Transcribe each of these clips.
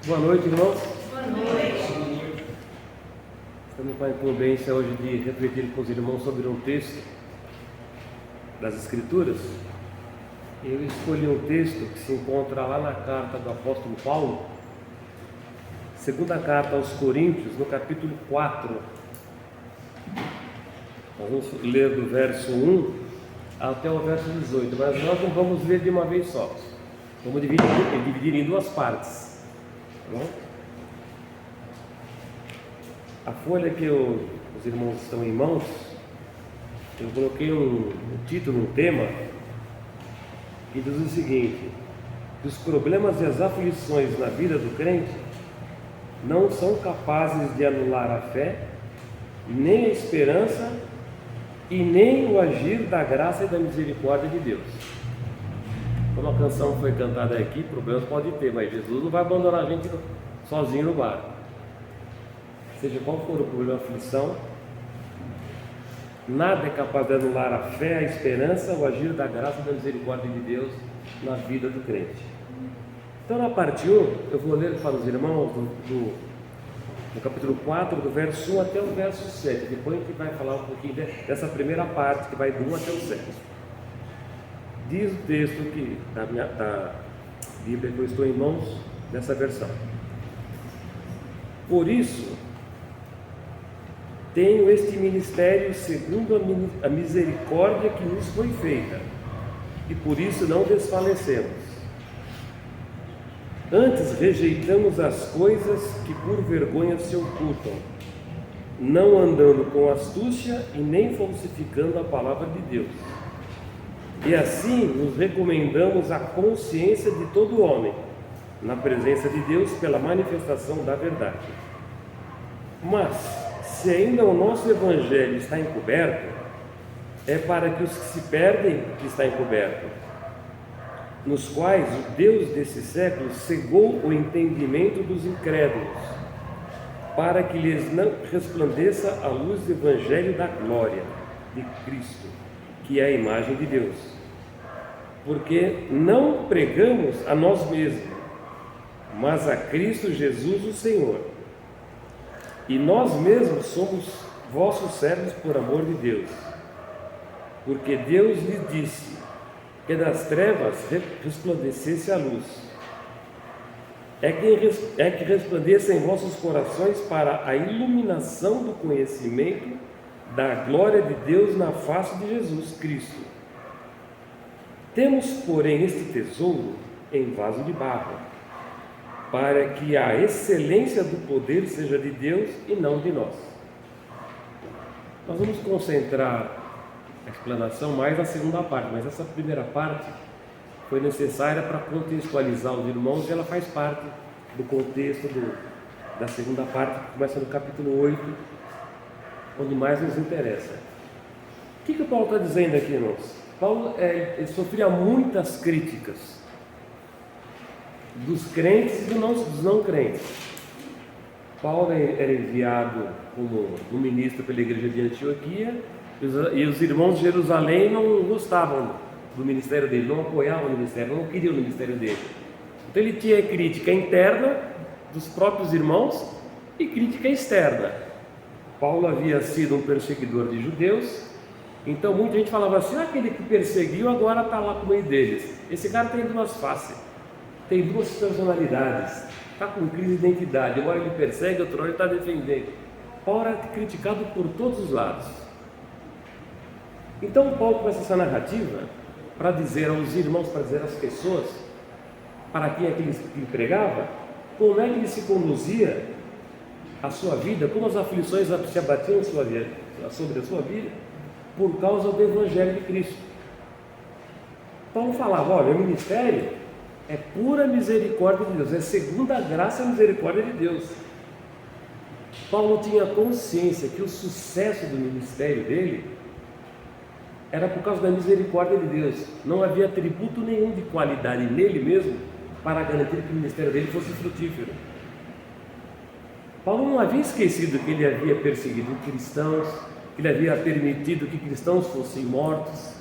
Boa noite, irmãos. Boa noite. Estamos com a incumbência hoje de refletir com os irmãos sobre um texto das Escrituras. Eu escolhi um texto que se encontra lá na carta do apóstolo Paulo, segunda carta aos Coríntios, no capítulo 4. Nós vamos ler do verso 1 até o verso 18, mas nós não vamos ler de uma vez só. Vamos dividir em duas partes. Tá bom? A folha que os irmãos estão em mãos, eu coloquei um título, um tema, que diz o seguinte: que os problemas e as aflições na vida do crente não são capazes de anular a fé, nem a esperança e nem o agir da graça e da misericórdia de Deus. Quando a canção foi cantada aqui, problemas pode ter, mas Jesus não vai abandonar a gente sozinho no barco. Seja qual for o problema, a aflição, nada é capaz de anular a fé, a esperança, o agir da graça e da misericórdia de Deus na vida do crente. Então, na parte 1, eu vou ler para os irmãos no capítulo 4, do verso 1 até o verso 7. Depois a gente vai falar um pouquinho dessa primeira parte, que vai do 1 até o 7. Diz o texto que, da Bíblia que eu estou em mãos, nessa versão: por isso, tenho este ministério segundo a misericórdia que nos foi feita, e por isso não desfalecemos. Antes rejeitamos as coisas que por vergonha se ocultam, não andando com astúcia e nem falsificando a palavra de Deus. E assim nos recomendamos à consciência de todo homem, na presença de Deus, pela manifestação da verdade. Mas, se ainda o nosso Evangelho está encoberto, é para que os que se perdem que está encoberto, nos quais o Deus desse século cegou o entendimento dos incrédulos, para que lhes não resplandeça a luz do Evangelho da glória de Cristo, que é a imagem de Deus. Porque não pregamos a nós mesmos, mas a Cristo Jesus o Senhor. E nós mesmos somos vossos servos por amor de Deus. Porque Deus lhe disse que das trevas resplandecesse a luz. É que resplandeça em vossos corações para a iluminação do conhecimento da glória de Deus na face de Jesus Cristo. Temos, porém, este tesouro em vaso de barro, para que a excelência do poder seja de Deus e não de nós. Nós vamos concentrar a explanação mais na segunda parte, mas essa primeira parte foi necessária para contextualizar os irmãos, e ela faz parte do contexto da segunda parte, que começa no capítulo 8, onde mais nos interessa. O que o Paulo está dizendo aqui, irmãos? Paulo ele sofria muitas críticas dos crentes e dos não crentes. Paulo era enviado como um ministro pela igreja de Antioquia, e os irmãos de Jerusalém não gostavam do ministério dele, não apoiavam o ministério, não queriam o ministério dele. Então ele tinha crítica interna dos próprios irmãos e crítica externa. Paulo havia sido um perseguidor de judeus, então muita gente falava assim: aquele que perseguiu agora está lá com o meio deles. Esse cara tem duas faces, tem duas personalidades, está com crise de identidade, uma hora ele persegue, outra hora ele está defendendo. Paulo era criticado por todos os lados. Então Paulo começa essa narrativa para dizer aos irmãos, para dizer às pessoas para quem é que ele pregava, como é que ele se conduzia a sua vida, como as aflições se abatiam sobre a sua vida por causa do Evangelho de Cristo. Paulo falava: olha, o ministério é pura misericórdia de Deus, é segundo a graça e a misericórdia de Deus. Paulo tinha consciência que o sucesso do ministério dele era por causa da misericórdia de Deus. Não havia atributo nenhum de qualidade nele mesmo para garantir que o ministério dele fosse frutífero. Paulo não havia esquecido que ele havia perseguido cristãos, que ele havia permitido que cristãos fossem mortos.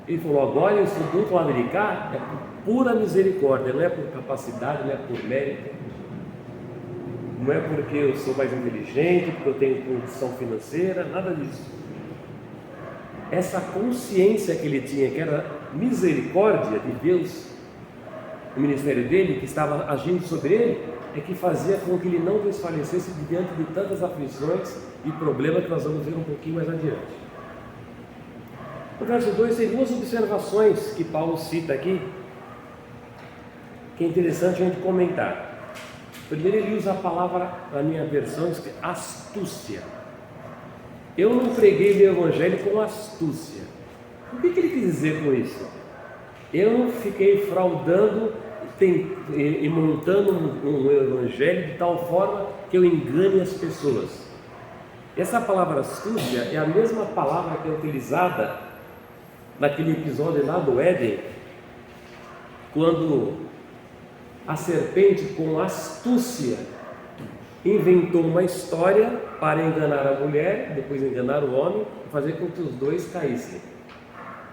Ele falou, agora eu estou do outro lado de cá, é por pura misericórdia, não é por capacidade, não é por mérito, não é porque eu sou mais inteligente, porque eu tenho condição financeira, nada disso. Essa consciência que ele tinha, que era misericórdia de Deus, o ministério dele, que estava agindo sobre ele, é que fazia com que ele não desfalecesse diante de tantas aflições e problemas que nós vamos ver um pouquinho mais adiante. No verso 2 tem duas observações que Paulo cita aqui, que é interessante a gente comentar. Primeiro, ele usa a palavra, na minha versão, astúcia. Eu não preguei meu evangelho com astúcia. O que ele quis dizer com isso? Eu não fiquei fraudando e montando um evangelho de tal forma que eu engane as pessoas. Essa palavra astúcia é a mesma palavra que é utilizada naquele episódio lá do Éden, quando a serpente, com astúcia, inventou uma história para enganar a mulher, depois enganar o homem e fazer com que os dois caíssem.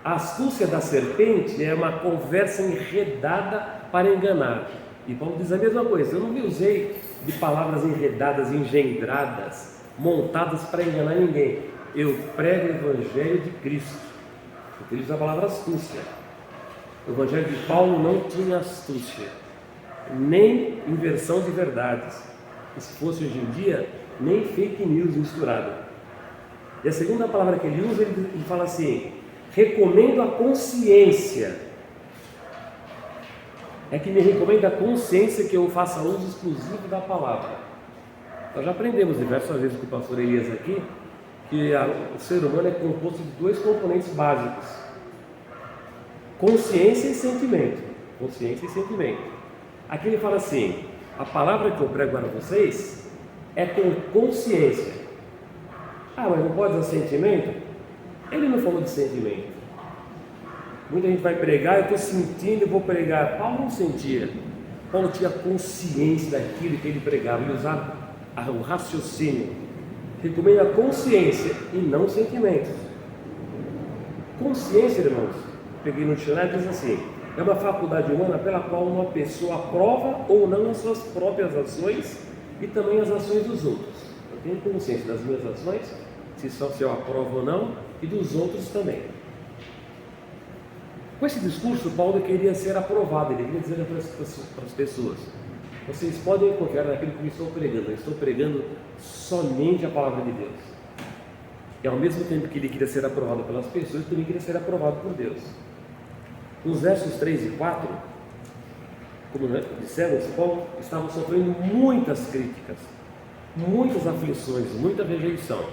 A astúcia da serpente é uma conversa enredada para enganar. E Paulo diz a mesma coisa. Eu não me usei de palavras enredadas, engendradas, montadas para enganar ninguém. Eu prego o evangelho de Cristo. Utilizo a palavra astúcia. O evangelho de Paulo não tinha astúcia, nem inversão de verdades. E se fosse hoje em dia, nem fake news misturado. E a segunda palavra que ele usa, ele fala assim: recomendo a consciência. É que me recomenda a consciência que eu faça uso exclusivo da palavra. Nós já aprendemos diversas vezes com o pastor Elias aqui, que o ser humano é composto de dois componentes básicos: consciência e sentimento. Consciência e sentimento. Aqui ele fala assim: a palavra que eu prego para vocês é com consciência. Ah, mas não pode usar sentimento? Ele não falou de sentimento. Muita gente vai pregar, eu estou sentindo, eu vou pregar. Paulo não sentia. Paulo tinha consciência daquilo que ele pregava. Ele usava o raciocínio. Recomenda a consciência e não sentimentos. Consciência, irmãos, peguei no dicionário, diz assim: é uma faculdade humana pela qual uma pessoa aprova ou não as suas próprias ações e também as ações dos outros. Eu tenho consciência das minhas ações, se eu aprovo ou não, e dos outros também. Com esse discurso, Paulo queria ser aprovado. Ele queria dizer para as pessoas: vocês podem confiar naquilo que eu estou pregando. Eu estou pregando somente a palavra de Deus. E ao mesmo tempo que ele queria ser aprovado pelas pessoas, ele também queria ser aprovado por Deus. Nos versos 3 e 4, como dissemos, Paulo estava sofrendo muitas críticas, muitas aflições, muita rejeição.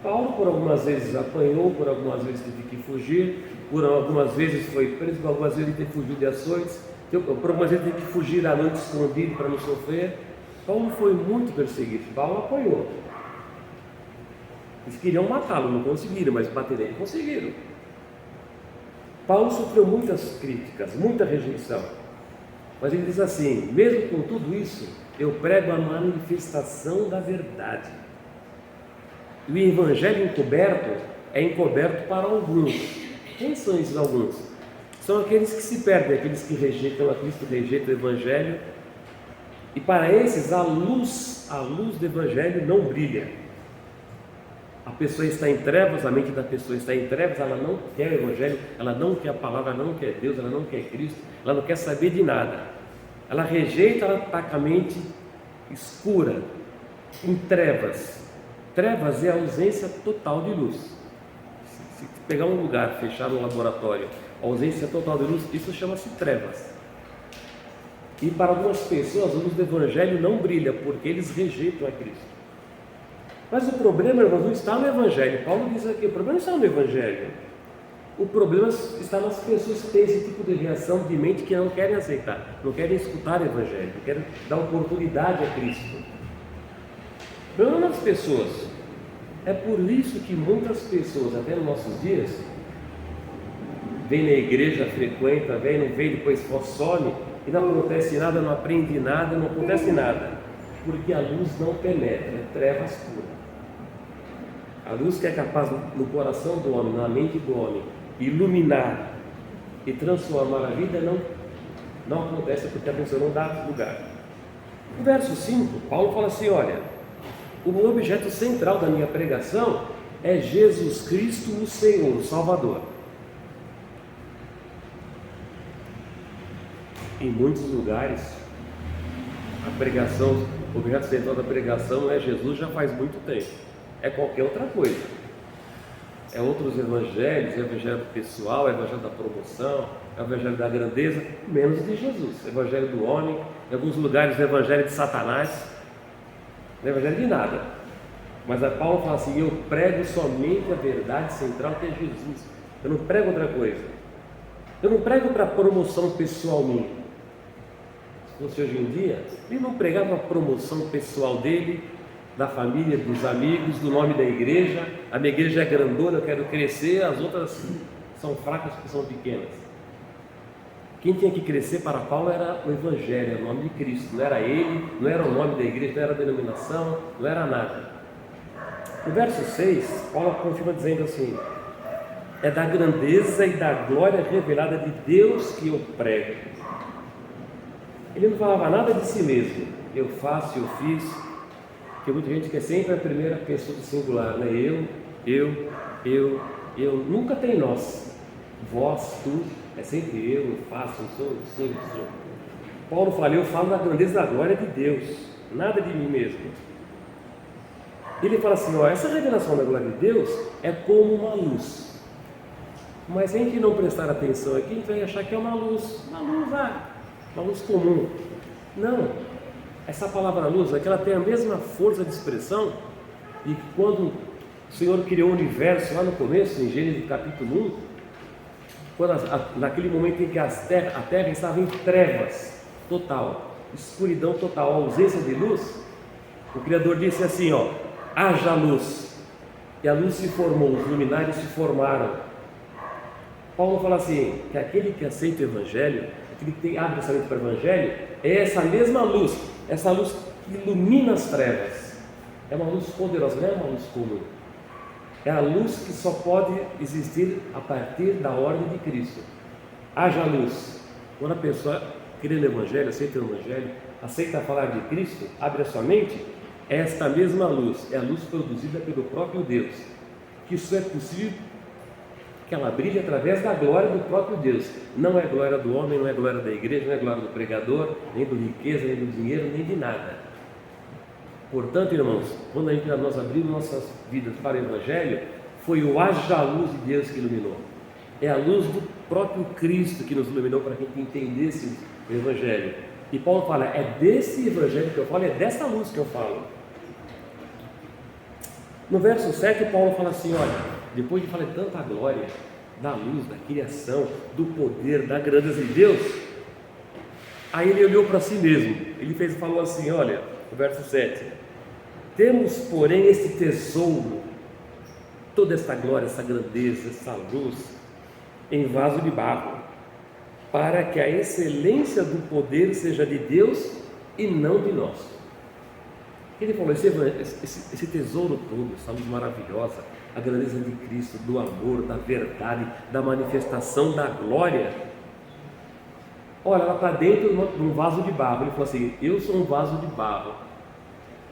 Paulo, por algumas vezes, apanhou, por algumas vezes teve que fugir, por algumas vezes foi preso, por algumas vezes teve que fugir de açoites, por algumas vezes teve que fugir à noite escondido para não sofrer. Paulo foi muito perseguido. Paulo apanhou. Eles queriam matá-lo, não conseguiram, mas bater nele conseguiram. Paulo sofreu muitas críticas, muita rejeição, mas ele diz assim: mesmo com tudo isso, eu prego a manifestação da verdade. E o evangelho encoberto é encoberto para alguns. Quem são esses alguns? São aqueles que se perdem, aqueles que rejeitam a Cristo, rejeitam o evangelho, e para esses a luz do evangelho não brilha. A pessoa está em trevas, a mente da pessoa está em trevas, ela não quer o evangelho, ela não quer a palavra, ela não quer Deus, ela não quer Cristo, ela não quer saber de nada. Ela rejeita, ela está com a mente escura, em trevas. Trevas é a ausência total de luz. Se pegar um lugar, fechar um laboratório, a ausência total de luz, isso chama-se trevas. E para algumas pessoas a luz do evangelho não brilha, porque eles rejeitam a Cristo. Mas o problema, irmãos, não está no evangelho. Paulo diz aqui: o problema não está no evangelho. O problema está nas pessoas que têm esse tipo de reação de mente, que não querem aceitar, não querem escutar o evangelho, não querem dar oportunidade a Cristo. O problema não é das pessoas. É por isso que muitas pessoas, até nos nossos dias, vêm na igreja, frequenta, vem, não vem, depois some, e não acontece nada, não aprende nada, não acontece nada, porque a luz não penetra, é trevas pura. A luz que é capaz no coração do homem, na mente do homem, iluminar e transformar a vida não acontece porque a pessoa não dá lugar. No verso 5, Paulo fala assim, olha, o objeto central da minha pregação é Jesus Cristo, o Senhor, o Salvador. Em muitos lugares, a pregação, o objeto central da pregação é Jesus já faz muito tempo. É qualquer outra coisa. É outros evangelhos, é o evangelho pessoal, é o evangelho da promoção, é o evangelho da grandeza, menos de Jesus. Evangelho do homem, em alguns lugares o evangelho de Satanás, não é evangelho de nada. Mas a Paulo fala assim, eu prego somente a verdade central que é Jesus. Eu não prego outra coisa. Eu não prego para promoção pessoal minha. Se fosse hoje em dia, ele não pregava a promoção pessoal dele, da família, dos amigos, do nome da igreja. A minha igreja é grandona, eu quero crescer, as outras são fracas porque são pequenas. Quem tinha que crescer para Paulo era o Evangelho, era o nome de Cristo, não era ele, não era o nome da igreja, não era a denominação, não era nada. No verso 6, Paulo continua dizendo assim, é da grandeza e da glória revelada de Deus que eu prego. Ele não falava nada de si mesmo, eu faço, eu fiz, porque muita gente quer sempre a primeira pessoa do singular, né? Eu, nunca tem nós, vós, tu, é sempre eu faço, eu sou. Paulo fala, eu falo da grandeza da glória de Deus, nada de mim mesmo. Ele fala assim, ó, essa revelação da glória de Deus é como uma luz, mas se a gente não prestar atenção aqui, a gente vai achar que é uma luz comum. Não, essa palavra luz aqui, ela tem a mesma força de expressão e quando o Senhor criou o universo lá no começo, em Gênesis capítulo 1, quando naquele momento em que a terra estava em trevas total, escuridão total, ausência de luz, o Criador disse assim, ó, haja luz, e a luz se formou, os luminares se formaram. Paulo fala assim, que aquele que aceita o Evangelho, aquele que abre essa mente para o Evangelho, é essa mesma luz, essa luz que ilumina as trevas. É uma luz poderosa, não é uma luz comum. É a luz que só pode existir a partir da ordem de Cristo. Haja luz. Quando a pessoa crê no Evangelho, aceita o Evangelho, aceita falar de Cristo, abre a sua mente, é esta mesma luz, é a luz produzida pelo próprio Deus. Que isso é possível que ela brilhe através da glória do próprio Deus. Não é glória do homem, não é glória da igreja, não é glória do pregador, nem do riqueza, nem do dinheiro, nem de nada. Portanto, irmãos, quando nós abrimos nossas vidas para o Evangelho, foi o haja luz de Deus que iluminou. É a luz do próprio Cristo que nos iluminou para que a gente entendesse o Evangelho. E Paulo fala, é desse Evangelho que eu falo, é dessa luz que eu falo. No verso 7, Paulo fala assim, olha, depois de falar tanta glória, da luz, da criação, do poder, da grandeza de Deus, aí ele olhou para si mesmo, falou assim, olha, no verso 7, temos porém esse tesouro, toda esta glória, essa grandeza, essa luz, em vaso de barro, para que a excelência do poder seja de Deus e não de nós. Ele falou, esse tesouro todo, essa luz maravilhosa, a grandeza de Cristo, do amor, da verdade, da manifestação da glória, olha, ela está dentro de um vaso de barro. Ele falou assim, eu sou um vaso de barro,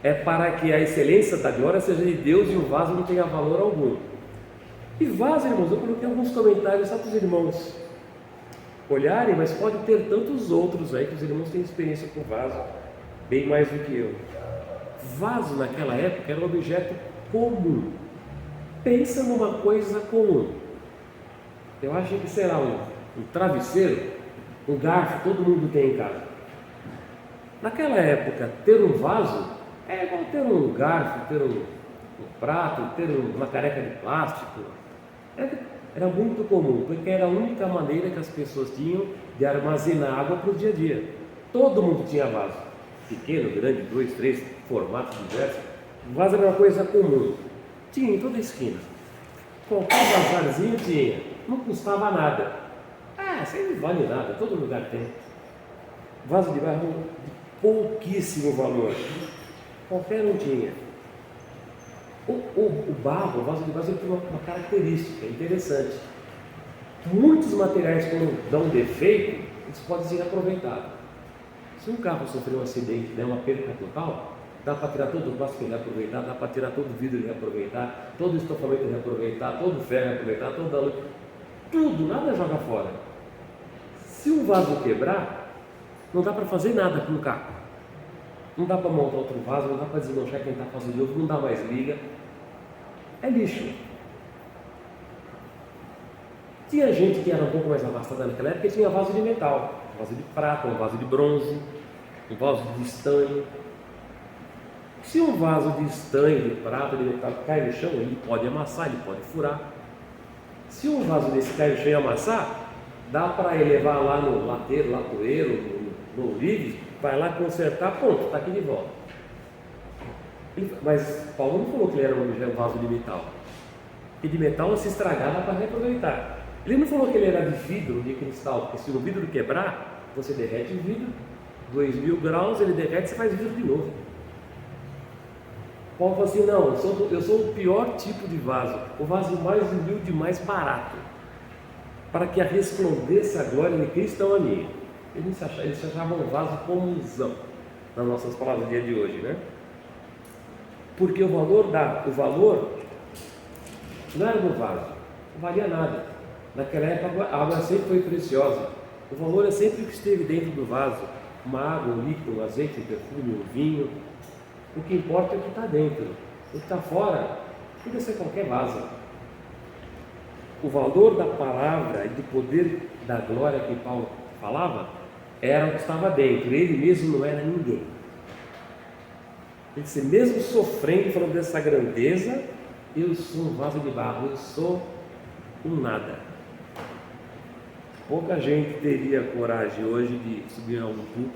é para que a excelência da glória seja de Deus e o vaso não tenha valor algum. E vaso, irmãos, eu coloquei alguns comentários só para os irmãos olharem, mas pode ter tantos outros aí que os irmãos têm experiência com vaso, bem mais do que eu. Vaso naquela época era um objeto comum. Pensa numa coisa comum. Eu acho que será um travesseiro, um garfo, todo mundo tem em casa. Naquela época, ter um vaso é igual ter um garfo, ter um prato, ter uma caneca de plástico. Era muito comum, porque era a única maneira que as pessoas tinham de armazenar água para o dia a dia. Todo mundo tinha vaso, pequeno, grande, 2, 3, formatos diversos. O vaso era uma coisa comum, tinha em toda a esquina. Qualquer bazarzinho tinha, não custava nada. Isso aí não vale nada, todo lugar tem. Vaso de barro de pouquíssimo valor, qualquer um tinha. O barro, o vaso de barro, tem uma característica interessante. Muitos materiais, quando dão defeito, eles podem ser aproveitados. Se um carro sofreu um acidente, der uma perca total, dá para tirar todo o plástico e reaproveitar, dá para tirar todo o vidro e reaproveitar, todo o estofamento e reaproveitar, todo o ferro e reaproveitar, toda a luz, tudo, nada joga fora. Se um vaso quebrar, não dá para fazer nada com o carro. Não dá para montar outro vaso, não dá para desmanchar quem está fazendo novo, não dá mais liga. É lixo. Tinha gente que era um pouco mais abastada naquela época e tinha vaso de metal, um vaso de prata, um vaso de bronze, um vaso de estanho. Se um vaso de estanho, de prata, de metal cai no chão, ele pode amassar, ele pode furar. Se um vaso desse cai no chão e amassar, dá para ele levar lá no lateiro, latoeiro, no livre, vai lá consertar, pronto, está aqui de volta. Mas Paulo não falou que ele era um vaso de metal. E de metal se estragar dá para reaproveitar. Ele não falou que ele era de vidro, de cristal, porque se o vidro quebrar, você derrete o vidro, 2000 graus, ele derrete e você faz vidro de novo. Paulo falou assim, não, eu sou o pior tipo de vaso, o vaso mais humilde e mais barato, para que a resplandeça a glória de Cristo não a minha. Eles se achavam um vaso comunzão, nas nossas palavras do dia de hoje, né? Porque o valor não era do vaso, não valia nada. Naquela época a água sempre foi preciosa, o valor é sempre o que esteve dentro do vaso, uma água, um líquido, um azeite, um perfume, um vinho. O que importa é o que está dentro, o que está fora podia ser qualquer vaso. O valor da palavra e do poder da glória que Paulo falava era o que estava dentro, ele mesmo não era ninguém. Ele disse, mesmo sofrendo, falando dessa grandeza, eu sou um vaso de barro, eu sou um nada. Pouca gente teria coragem hoje de subir a um púlpito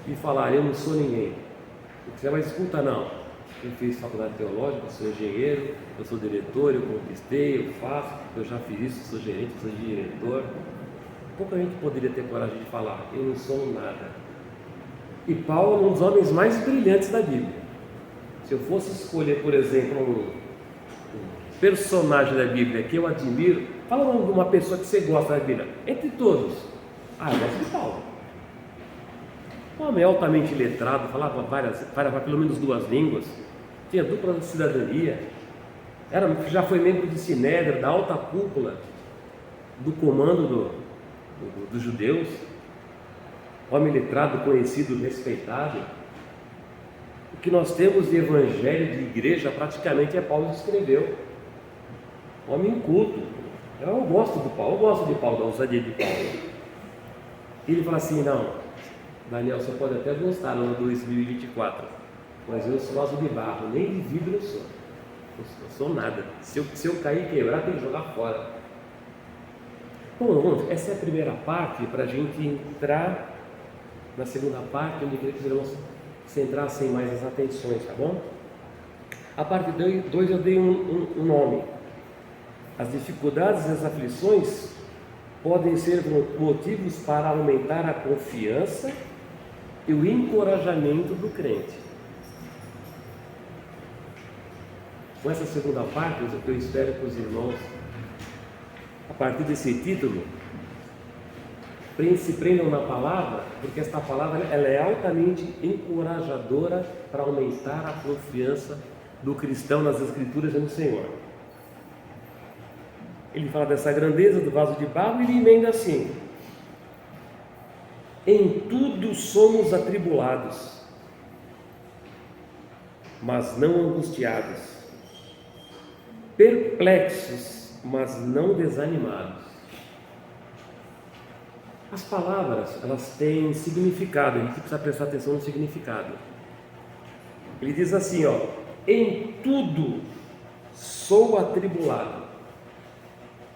e falar, eu não sou ninguém. Você vai escutar, não, eu fiz faculdade teológica, eu sou engenheiro, eu sou diretor, eu conquistei, eu faço, eu já fiz isso, eu sou gerente, eu sou diretor. Pouca gente poderia ter coragem de falar, eu não sou nada. E Paulo é um dos homens mais brilhantes da Bíblia. Se eu fosse escolher, por exemplo, um personagem da Bíblia que eu admiro, fala o nome de uma pessoa que você gosta da Bíblia, entre todos. Eu gosto de Paulo. Um homem altamente letrado, falava pelo menos 2 línguas, tinha dupla cidadania, já foi membro de Sinédrio, da alta cúpula do comando dos judeus, homem letrado, conhecido, respeitado. O que nós temos de evangelho, de igreja, praticamente é Paulo que escreveu. Homem culto. Eu gosto de Paulo, da ousadia de Paulo. Ele fala assim, não, Daniel, você pode até gostar no ano 2024, mas eu sou vaso de barro, nem de vidro eu sou. Eu sou nada. Se eu cair e quebrar, tem que jogar fora. Bom, essa é a primeira parte para a gente entrar na segunda parte, onde eu queria que os irmãos centrassem mais as atenções, tá bom? A parte 2 eu dei um nome. As dificuldades e as aflições podem ser motivos para aumentar a confiança e o encorajamento do crente. Com essa segunda parte, o que eu espero que os irmãos, a partir desse título, se prendam na palavra, porque esta palavra ela é altamente encorajadora para aumentar a confiança do cristão nas Escrituras e no Senhor. Ele fala dessa grandeza do vaso de barro e ele emenda assim: em tudo somos atribulados, mas não angustiados, perplexos, mas não desanimados. As palavras, elas têm significado, a gente precisa prestar atenção no significado. Ele diz assim, em tudo sou atribulado.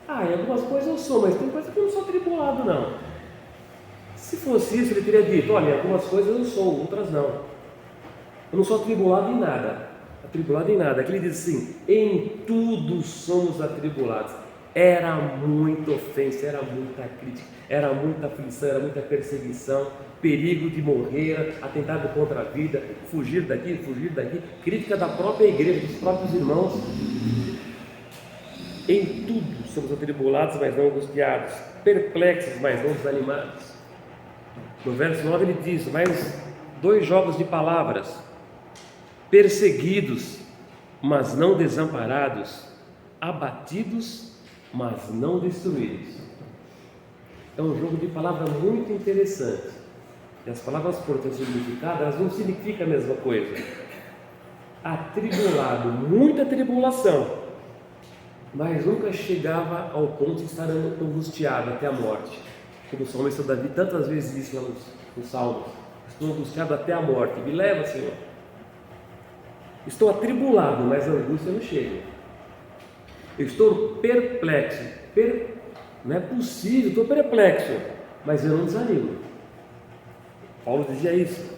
Em algumas coisas eu sou, mas tem coisas que eu não sou atribulado, não. Se fosse isso, ele teria dito, olha, em algumas coisas eu sou, outras não. Eu não sou atribulado em nada. Atribulado em nada. Aqui ele diz assim, em tudo somos atribulados. Era muita ofensa, era muita crítica, era muita aflição, era muita perseguição, perigo de morrer, atentado contra a vida, fugir daqui, crítica da própria igreja, dos próprios irmãos. Em tudo somos atribulados, mas não angustiados, perplexos, mas não desanimados. No verso 9 ele diz, mais 2 jogos de palavras: perseguidos, mas não desamparados, abatidos, mas não destruídos. É um jogo de palavras muito interessante. E as palavras, por ter significado, elas não significam a mesma coisa. Atribulado, muita tribulação, mas nunca chegava ao ponto de estar angustiado até a morte. Como o salmista Davi tantas vezes disse lá nos Salmos: estou angustiado até a morte, me leva, Senhor. Estou atribulado, mas a angústia não chega. Eu estou perplexo, não é possível, estou perplexo, mas eu não desanimo. Paulo dizia isso.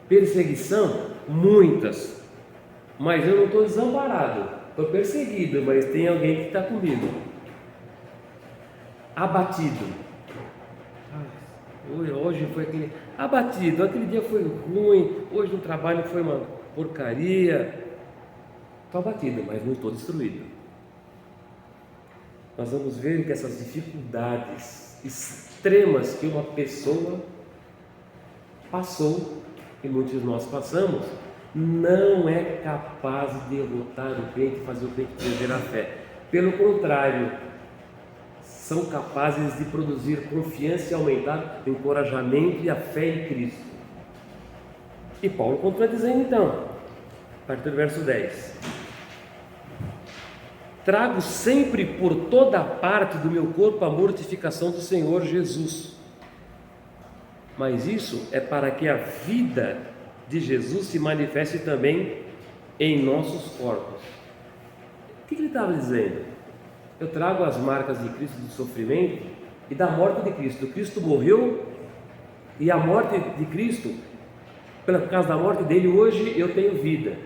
Perseguição, muitas, mas eu não estou desamparado, estou perseguido, mas tem alguém que está comigo. Abatido. Hoje foi aquele abatido, aquele dia foi ruim, hoje no trabalho foi uma porcaria. Estou abatido, mas não estou destruído. Nós vamos ver que essas dificuldades extremas que uma pessoa passou, e muitos de nós passamos, não é capaz de derrotar o crente e fazer o crente perder a fé. Pelo contrário, são capazes de produzir confiança e aumentar o encorajamento e a fé em Cristo. E Paulo continua dizendo então, a partir do verso 10: trago sempre por toda parte do meu corpo a mortificação do Senhor Jesus, mas isso é para que a vida de Jesus se manifeste também em nossos corpos. O que ele estava dizendo? Eu trago as marcas de Cristo, do sofrimento e da morte de Cristo. Cristo morreu, e a morte de Cristo, por causa da morte dele, hoje eu tenho vida,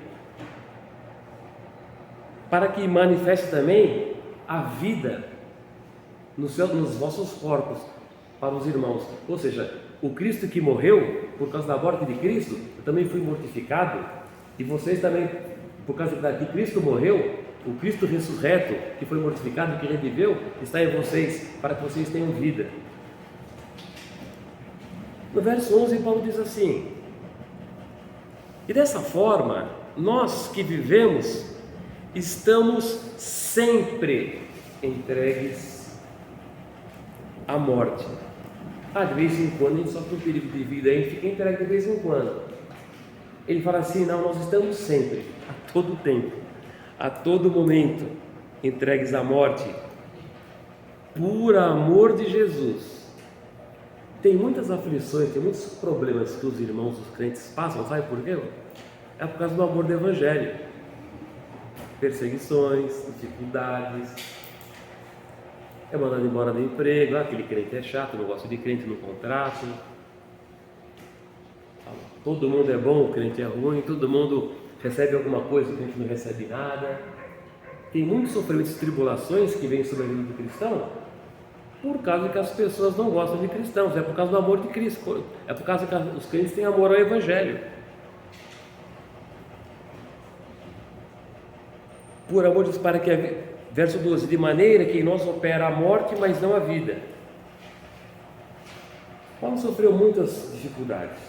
para que manifeste também a vida nos vossos corpos, para os irmãos. Ou seja, o Cristo que morreu, por causa da morte de Cristo, eu também fui mortificado, e vocês também, por causa que Cristo morreu, o Cristo ressurreto, que foi mortificado, que reviveu, está em vocês, para que vocês tenham vida. No verso 11, Paulo diz assim: e dessa forma, nós que vivemos, estamos sempre entregues à morte. De vez em quando a gente sofre um perigo de vida, a gente fica entregue de vez em quando. Ele fala assim: não, nós estamos sempre, a todo tempo, a todo momento, entregues à morte, por amor de Jesus. Tem muitas aflições, tem muitos problemas que os irmãos, os crentes passam, sabe por quê? É por causa do amor do Evangelho. Perseguições, dificuldades, é mandado embora do emprego, aquele crente é chato, não gosta de crente no contrato, todo mundo é bom, o crente é ruim, todo mundo recebe alguma coisa, o crente não recebe nada. Tem muitos sofrimentos e tribulações que vêm sobre a vida do cristão por causa que as pessoas não gostam de cristãos, é por causa do amor de Cristo, é por causa que os crentes têm amor ao Evangelho. Por amor de Deus, para que, verso 12, de maneira que em nós opera a morte, mas não a vida. Paulo sofreu muitas dificuldades.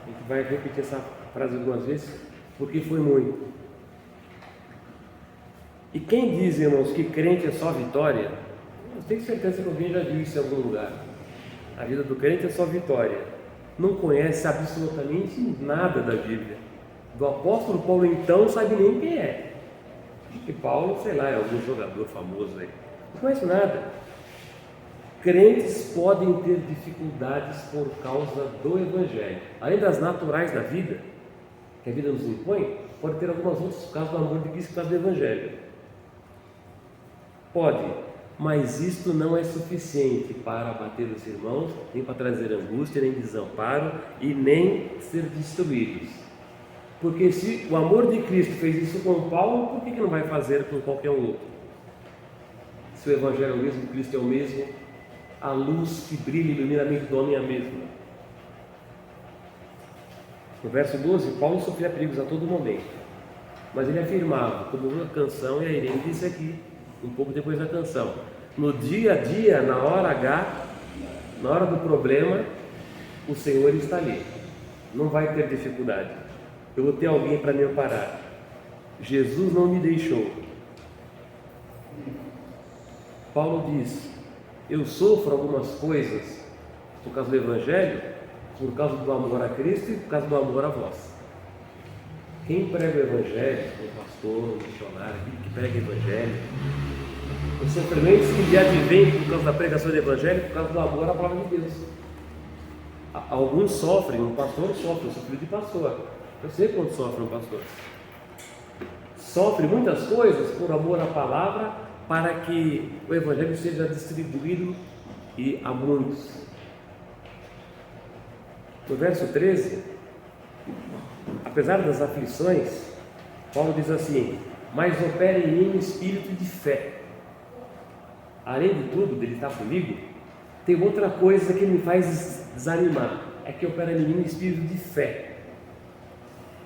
A gente vai repetir essa frase algumas vezes, porque foi muito. E quem diz, irmãos, que crente é só vitória, eu tenho certeza que alguém já viu isso em algum lugar. A vida do crente é só vitória. Não conhece absolutamente nada da Bíblia. Do apóstolo Paulo, então, não sabe nem quem é. Que Paulo, sei lá, é algum jogador famoso aí. Não conheço nada. Crentes podem ter dificuldades por causa do Evangelho. Além das naturais da vida, que a vida nos impõe, pode ter algumas outras por causa do amor de Cristo, por causa do Evangelho. Pode, mas isto não é suficiente para abater os irmãos, nem para trazer angústia, nem desamparo e nem ser destruídos. Porque se o amor de Cristo fez isso com Paulo, por que não vai fazer com qualquer outro? Se o Evangelho é o mesmo, Cristo é o mesmo, a luz que brilha e ilumina a mente do homem é a mesma. No verso 12, Paulo sofria perigos a todo momento. Mas ele afirmava, como uma canção, e a Irene disse aqui, um pouco depois da canção, no dia a dia, na hora H, na hora do problema, o Senhor está ali. Não vai ter dificuldade. Eu vou ter alguém para me amparar. Jesus não me deixou. Paulo diz, eu sofro algumas coisas por causa do Evangelho, por causa do amor a Cristo e por causa do amor a vós. Quem prega o Evangelho, um pastor, um missionário que prega o Evangelho, os sofrimentos que lhe advêm por causa da pregação do Evangelho, por causa do amor à palavra de Deus. Alguns sofrem, um pastor sofre, eu sofri de pastor. Eu sei quanto sofre um pastor. Sofre muitas coisas por amor à palavra, para que o Evangelho seja distribuído e a muitos. No verso 13, apesar das aflições, Paulo diz assim, mas opera em mim um espírito de fé. Além de tudo, dele estar comigo, tem outra coisa que me faz desanimar, é que opera em mim um espírito de fé.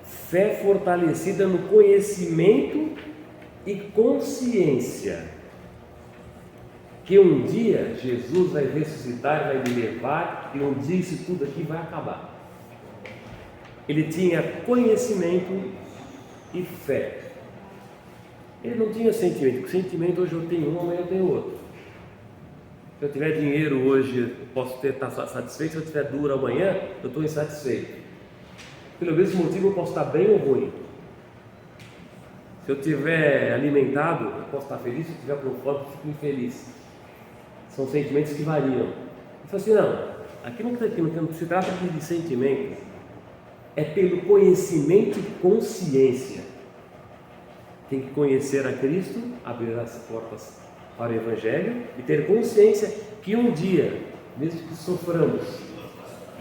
Fé fortalecida no conhecimento e consciência que um dia Jesus vai ressuscitar, vai me levar, e um dia isso tudo aqui vai acabar. Ele tinha conhecimento e fé. Ele não tinha sentimento, porque sentimento hoje eu tenho um, amanhã eu tenho outro. Se eu tiver dinheiro hoje, eu posso estar satisfeito, se eu tiver duro amanhã, eu estou insatisfeito. Pelo mesmo motivo eu posso estar bem ou ruim. Se eu tiver alimentado, eu posso estar feliz, se eu tiver com fome, eu fico infeliz. São sentimentos que variam. Eu falo assim, não, aqui não se trata de sentimento, é pelo conhecimento e consciência. Tem que conhecer a Cristo, abrir as portas para o Evangelho e ter consciência que um dia, mesmo que soframos,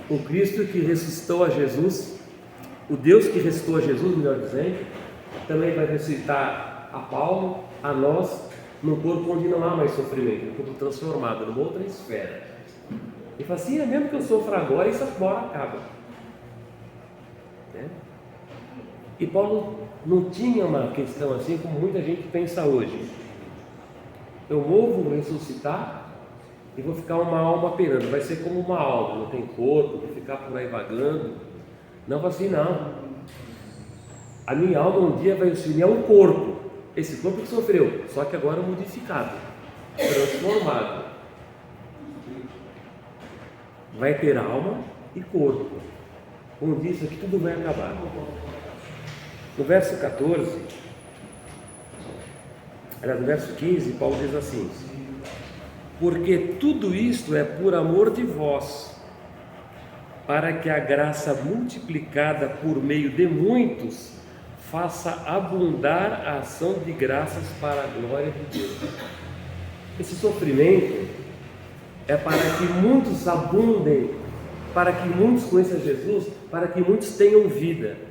o Cristo que ressuscitou a Jesus, o Deus que ressuscitou a Jesus, melhor dizendo, também vai ressuscitar a Paulo, a nós, num corpo onde não há mais sofrimento, um corpo transformado, numa outra esfera. E fala assim, é mesmo que eu sofra agora, isso agora acaba. E Paulo não tinha uma questão assim como muita gente pensa hoje. Eu vou ressuscitar e vou ficar uma alma penando, vai ser como uma alma, não tem corpo, vou ficar por aí vagando. Não, assim não. A minha alma um dia vai se unir a um corpo. Esse corpo que sofreu, só que agora modificado, transformado. Vai ter alma e corpo. Um dia isso aqui tudo vai acabar. No verso 14, aliás, no verso 15, Paulo diz assim, porque tudo isto é por amor de vós, para que a graça multiplicada por meio de muitos faça abundar a ação de graças para a glória de Deus. Esse sofrimento é para que muitos abundem, para que muitos conheçam Jesus, para que muitos tenham vida.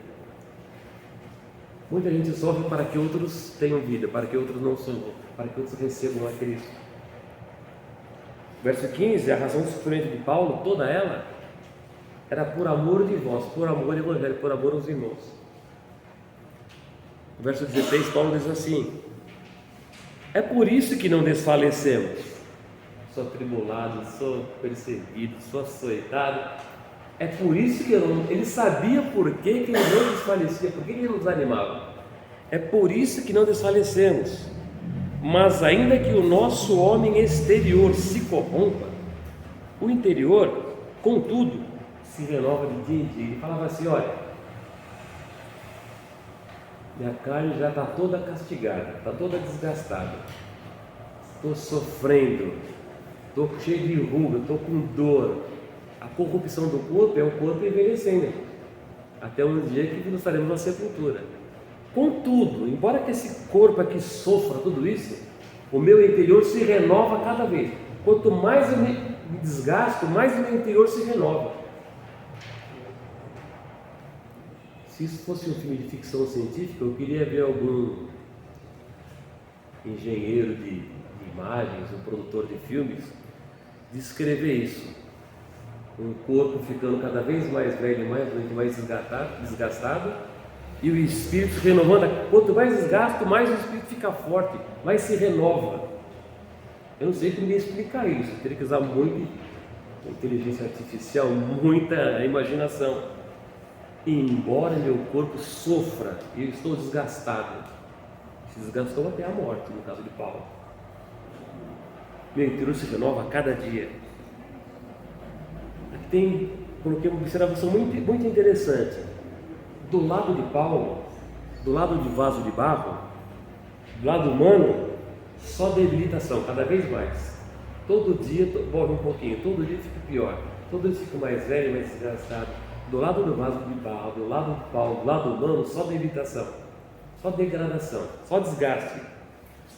Muita gente sofre para que outros tenham vida, para que outros não sofram, para que outros recebam a Cristo. Verso 15, a razão do sofrimento de Paulo, toda ela, era por amor de vós, por amor ao Evangelho, por amor aos irmãos. No verso 16, Paulo diz assim, é por isso que não desfalecemos. Sou atribulado, sou perseguido, sou açoitado. É por isso que ele sabia por que ele não desfalecia, por que ele não desanimava. É por isso que não desfalecemos. Mas ainda que o nosso homem exterior se corrompa, o interior, contudo, se renova de dia em dia. Ele falava assim, olha, minha carne já está toda castigada, está toda desgastada, estou sofrendo, estou cheio de ruga, estou com dor. A corrupção do corpo é o corpo envelhecendo, até um dia que nós estaremos na sepultura. Contudo, embora que esse corpo aqui sofra tudo isso, o meu interior se renova cada vez. Quanto mais eu me desgasto, mais o meu interior se renova. Se isso fosse um filme de ficção científica, eu queria ver algum engenheiro de imagens, um produtor de filmes, descrever isso. Um corpo ficando cada vez mais velho, mais doente, mais desgastado, E o espírito se renovando. Quanto mais desgasto, mais o espírito fica forte, mais se renova. Eu não sei como explicar isso. Eu teria que usar muita inteligência artificial, muita imaginação. E embora meu corpo sofra, eu estou desgastado. Se desgastou até a morte, no caso de Paulo. Meu interior se renova a cada dia. Aqui coloquei uma observação muito interessante. Do lado de Paulo, do lado de vaso de barro, do lado humano, só debilitação, cada vez mais. Todo dia morre um pouquinho, todo dia fica pior, todo dia fica mais velho, mais desgastado. Do lado do vaso de barro, do lado de Paulo, do lado humano, só debilitação, só degradação, só desgaste.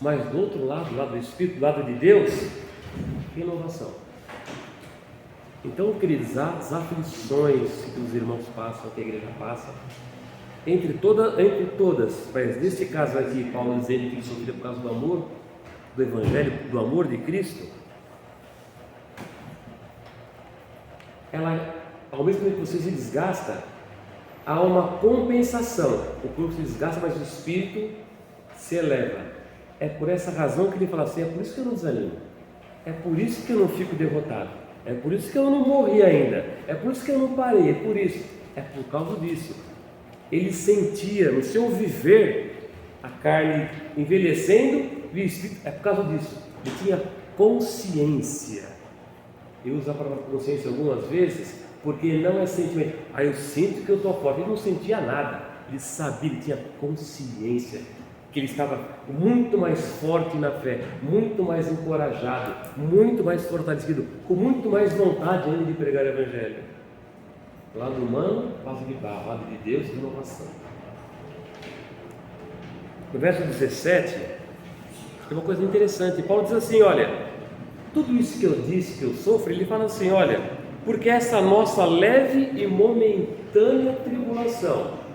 Mas do outro lado, do lado do Espírito, do lado de Deus, renovação. Então, queridos, as aflições que os irmãos passam, que a igreja passa, entre todas, mas neste caso aqui, Paulo dizendo que ele sofreu por causa do amor, do Evangelho, do amor de Cristo, ela, ao mesmo tempo que você se desgasta, há uma compensação. O corpo se desgasta, mas o espírito se eleva. É por essa razão que ele fala assim: é por isso que eu não desanimo, é por isso que eu não fico derrotado, é por isso que eu não morri ainda, é por isso que eu não parei, é por causa disso. Ele sentia no seu viver a carne envelhecendo e o espírito, é por causa disso. Ele tinha consciência. Eu uso a palavra consciência algumas vezes, porque não é sentimento. Eu sinto que eu estou forte. Ele não sentia nada, ele sabia, ele tinha consciência que ele estava muito mais forte na fé, muito mais encorajado, muito mais fortalecido, com muito mais vontade ainda de pregar o Evangelho. Lado humano, vaso de barro, lado de Deus, renovação. No verso 17, tem uma coisa interessante. Paulo diz assim: olha, tudo isso que eu disse que eu sofro, ele fala assim: olha, porque essa nossa leve e momentânea tribulação.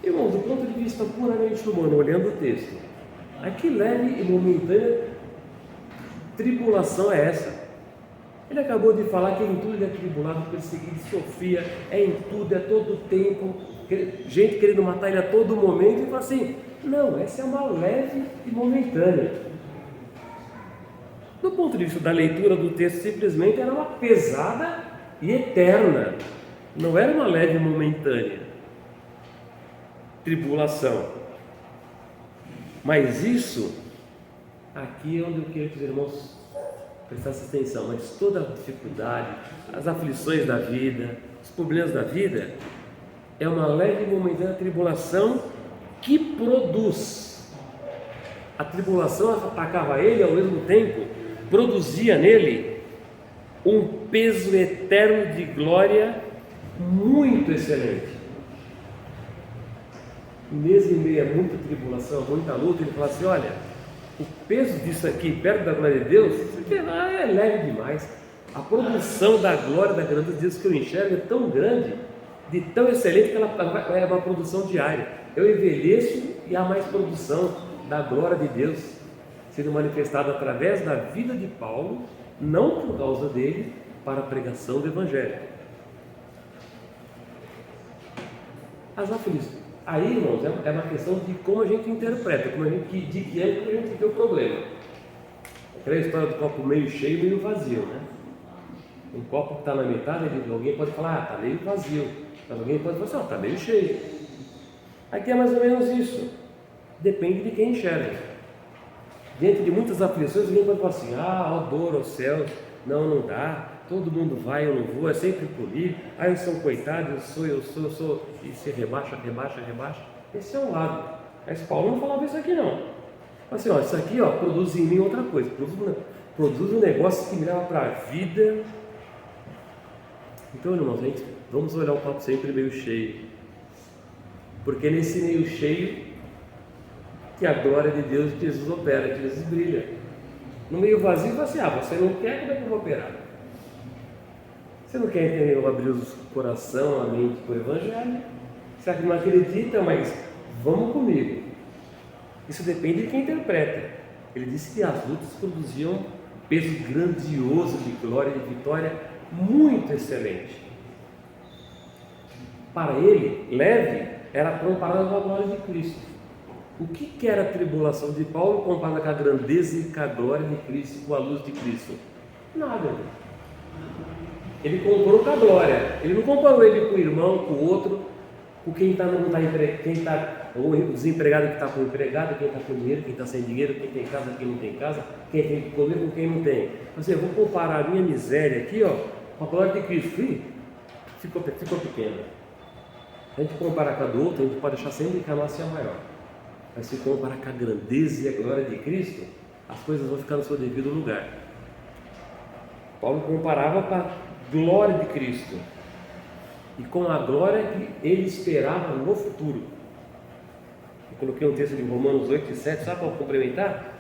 Irmãos, do ponto de vista puramente humano, olhando o texto, que leve e momentânea tribulação é essa? Ele acabou de falar que em tudo ele é tribulado, perseguido, sofria, é em tudo, é todo tempo, gente querendo matar ele a todo momento. E fala assim: não, essa é uma leve e momentânea. Do ponto de vista da leitura do texto, simplesmente era uma pesada e eterna, não era uma leve e momentânea tribulação. Mas isso, aqui é onde eu quero que os irmãos prestassem atenção. Mas toda a dificuldade, as aflições da vida, os problemas da vida, é uma leve e momentânea tribulação que produz. A tribulação atacava ele, ao mesmo tempo produzia nele um peso eterno de glória muito excelente. Mesmo em meio a muita tribulação, muita luta, ele fala assim: olha, o peso disso aqui perto da glória de Deus, é leve demais. A produção da glória, da grandeza de Deus que eu enxergo é tão grande, de tão excelente, que ela é uma produção diária. Eu envelheço e há mais produção da glória de Deus sendo manifestada através da vida de Paulo, não por causa dele, para a pregação do Evangelho. As aflições. Aí, irmãos, é uma questão de como a gente interpreta, de que ângulo a gente vê o problema. Aquela história do copo meio cheio e meio vazio, né? Um copo que está na metade, alguém pode falar: está meio vazio. Mas alguém pode falar: está meio cheio. Aqui é mais ou menos isso. Depende de quem enxerga. Diante de muitas aflições, alguém pode falar assim: ó dor, ó céus, não dá. Todo mundo vai, eu não vou, é sempre comigo. Eu sou um coitado, eu sou, e se rebaixa. Esse é um lado. Mas Paulo não falava isso aqui, não. Assim, isso aqui, produz em mim outra coisa, produz um negócio que me leva para a vida. Então, irmãos, vamos olhar o copo sempre meio cheio, porque é nesse meio cheio que a glória de Deus, de Jesus opera, que Jesus brilha. No meio vazio, fala assim: você não quer, como é que eu vou operar? Você não quer entender, eu vou abrir o coração, a mente para o Evangelho. Você não acredita, mas vamos comigo. Isso depende de quem interpreta. Ele disse que as lutas produziam um peso grandioso de glória e de vitória muito excelente. Para ele, leve era comparada com a glória de Cristo. O que era a tribulação de Paulo comparada com a grandeza e com a glória de Cristo, com a luz de Cristo? Nada. Ele comparou com a glória. Ele não comparou ele com o irmão, com o outro, com quem está o desempregado que está com o empregado, quem está com dinheiro, quem está sem dinheiro, quem tem casa, quem não tem casa, quem tem que comer com quem não tem. Eu vou comparar a minha miséria aqui, com a glória de Cristo. Ficou pequena. A gente comparar com a do outro, a gente pode achar sempre que a nossa é a maior. Mas se comparar com a grandeza e a glória de Cristo, as coisas vão ficar no seu devido lugar. Paulo comparava com a glória de Cristo e com a glória que ele esperava no futuro. Eu coloquei um texto de Romanos 8 e 7, sabe para complementar?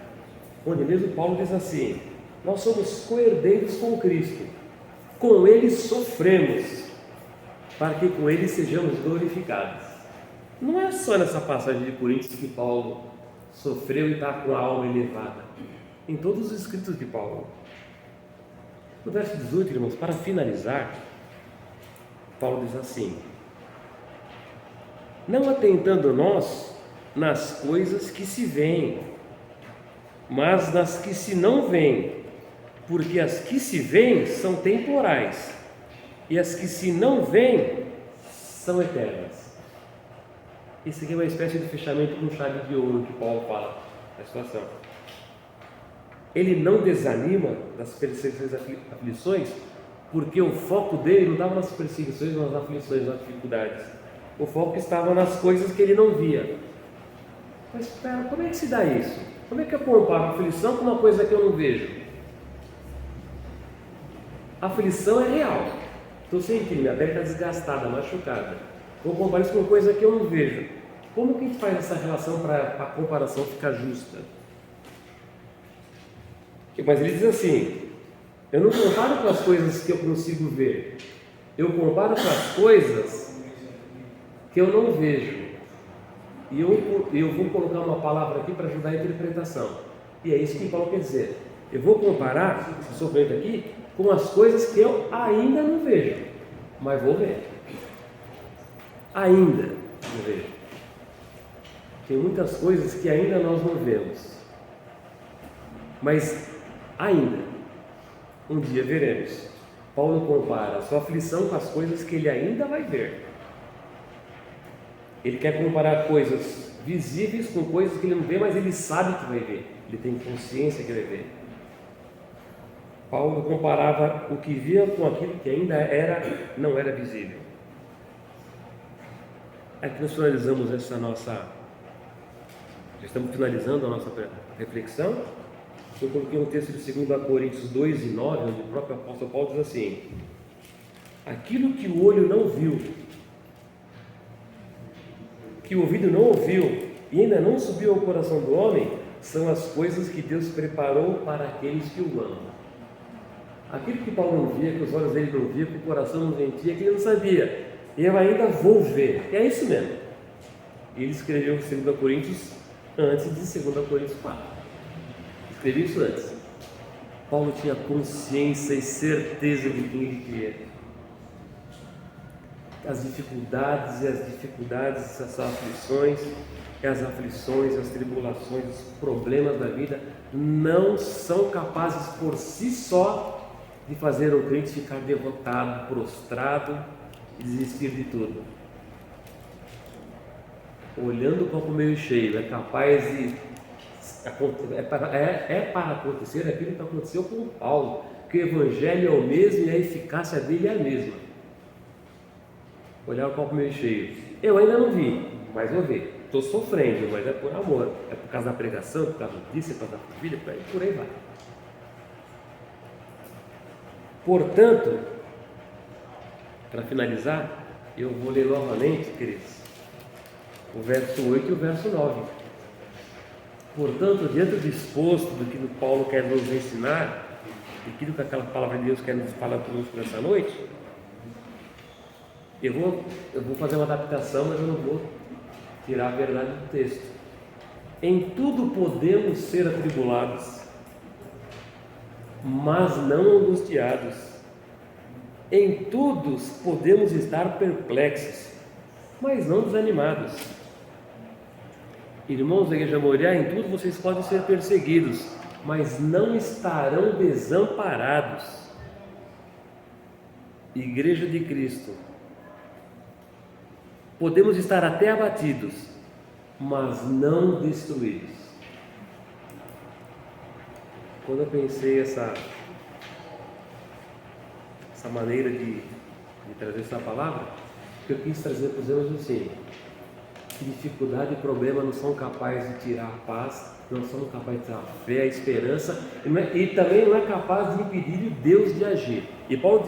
Onde mesmo Paulo diz assim: nós somos co-herdeiros com Cristo, com ele sofremos, para que com ele sejamos glorificados. Não é só nessa passagem de Coríntios que Paulo sofreu e está com a alma elevada. Em todos os escritos de Paulo. No verso 18, irmãos, para finalizar, Paulo diz assim: não atentando nós nas coisas que se veem, mas nas que se não veem, porque as que se veem são temporais, e as que se não veem são eternas. Esse aqui é uma espécie de fechamento com chave de ouro que Paulo fala da situação. Ele não desanima das perseguições e aflições, porque o foco dele não estava nas perseguições, nas aflições, nas dificuldades. O foco estava nas coisas que ele não via. Mas espera, como é que se dá isso? Como é que eu comparo a aflição com uma coisa que eu não vejo? A aflição é real. Estou sentindo, minha pele está desgastada, machucada. Vou comparar isso com uma coisa que eu não vejo. Como que a gente faz essa relação para a comparação ficar justa? Mas ele diz assim: eu não comparo com as coisas que eu consigo ver, eu comparo com as coisas que eu não vejo. E eu vou colocar uma palavra aqui para ajudar a interpretação. E é isso que Paulo quer dizer. Eu vou comparar esse sofrimento aqui com as coisas que eu ainda não vejo, mas vou ver. Ainda não vejo. Tem muitas coisas que ainda nós não vemos, mas ainda um dia veremos. Paulo compara a sua aflição com as coisas que ele ainda vai ver. Ele quer comparar coisas visíveis com coisas que ele não vê, mas ele sabe que vai ver. Ele tem consciência que vai ver. Paulo comparava o que via com aquilo que ainda não era visível. Aqui nós finalizamos essa nossa... Já estamos finalizando a nossa reflexão. Eu coloquei um texto de 2 Coríntios 2 e 9, onde o próprio apóstolo Paulo diz assim: aquilo que o olho não viu, que o ouvido não ouviu e ainda não subiu ao coração do homem, são as coisas que Deus preparou para aqueles que o amam. Aquilo que Paulo não via, que os olhos dele não viam, que o coração não sentia, que ele não sabia, eu ainda vou ver. É isso mesmo. Ele escreveu 2 Coríntios antes de 2 Coríntios 4. Escrevi isso antes. Paulo tinha consciência e certeza de quem ele queria. As dificuldades, as aflições, as tribulações, os problemas da vida não são capazes por si só de fazer o crente ficar derrotado, prostrado e desistir de tudo. Olhando o copo meio cheio, é capaz de... É para acontecer aquilo que aconteceu com Paulo, que o Evangelho é o mesmo e a eficácia dele é a mesma. Olhar o copo meio cheio. Eu ainda não vi, mas vou ver. Estou sofrendo, mas é por amor. É por causa da pregação, por causa disso, por causa da família, por aí vai. Portanto, para finalizar, eu vou ler novamente, queridos, o verso 8 e o verso 9. Portanto, diante do exposto do que Paulo quer nos ensinar, e aquilo que aquela palavra de Deus quer nos falar conosco nessa noite, eu vou fazer uma adaptação, mas eu não vou tirar a verdade do texto. Em tudo podemos ser atribulados, mas não angustiados. Em tudo podemos estar perplexos, mas não desanimados. Irmãos da Igreja Moriá, em tudo vocês podem ser perseguidos, mas não estarão desamparados. Igreja de Cristo, podemos estar até abatidos, mas não destruídos. Quando eu pensei essa maneira de trazer essa palavra, que eu quis trazer para os irmãos assim: que dificuldade e problema não são capazes de tirar a paz, não são capazes de tirar a fé, a esperança, e também não é capaz de impedir o Deus de agir. E Paulo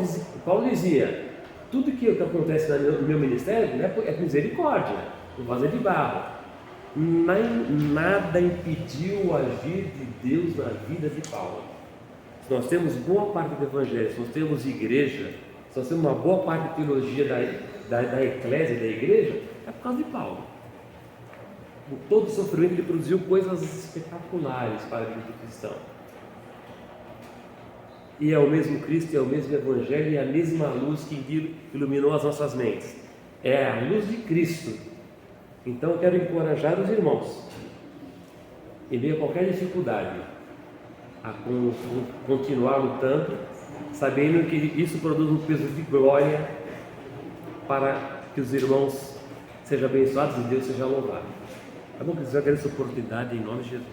dizia: tudo que acontece no meu ministério é misericórdia, um vaso de barro. Nada impediu o agir de Deus na vida de Paulo. Se nós temos boa parte do Evangelho, se nós temos igreja, se nós temos uma boa parte de teologia da eclésia, da igreja, é por causa de Paulo. Por todo o sofrimento, ele produziu coisas espetaculares para a vida do cristão. E é o mesmo Cristo, é o mesmo Evangelho e é a mesma luz que iluminou as nossas mentes. É a luz de Cristo. Então eu quero encorajar os irmãos, em meio a qualquer dificuldade, a continuar lutando, sabendo que isso produz um peso de glória para que os irmãos sejam abençoados e Deus seja louvado. Tá bom, queridos? Eu agradeço a oportunidade em nome de Jesus.